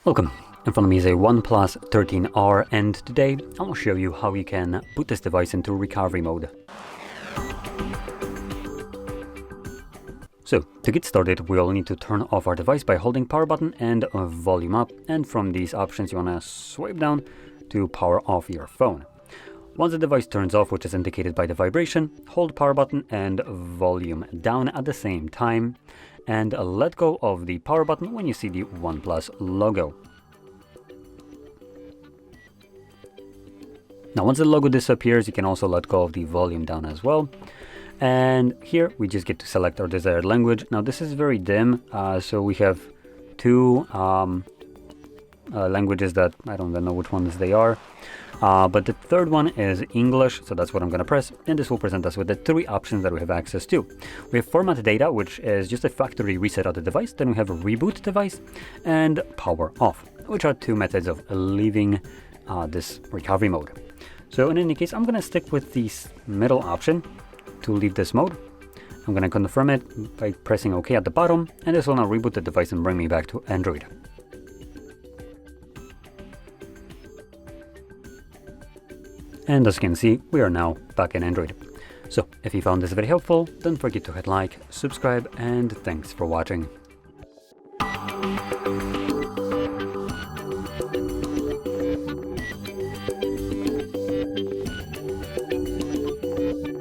Welcome. In front of me is a OnePlus 13R, and today I will show you how you can boot this device into recovery mode. So, to get started, we'll need to turn off our device by holding power button and volume up, and from these options you want to swipe down to power off your phone. Once the device turns off, which is indicated by the vibration, hold power button and volume down at the same time, and let go of the power button when you see the OnePlus logo. Now once the logo disappears, you can also let go of the volume down as well. And here we just get to select our desired language. Now this is very dim, so we have two languages that I don't even know which ones they are. But the third one is English, so that's what I'm going to press, and this will present us with the three options that we have access to. We have format data, which is just a factory reset of the device. Then we have a reboot device and power off, which are two methods of leaving this recovery mode. So in any case, I'm going to stick with the middle option to leave this mode. I'm going to confirm it by pressing OK at the bottom, and this will now reboot the device and bring me back to Android. And as you can see, we are now back in Android. So if you found this very helpful, don't forget to hit like, subscribe, and thanks for watching.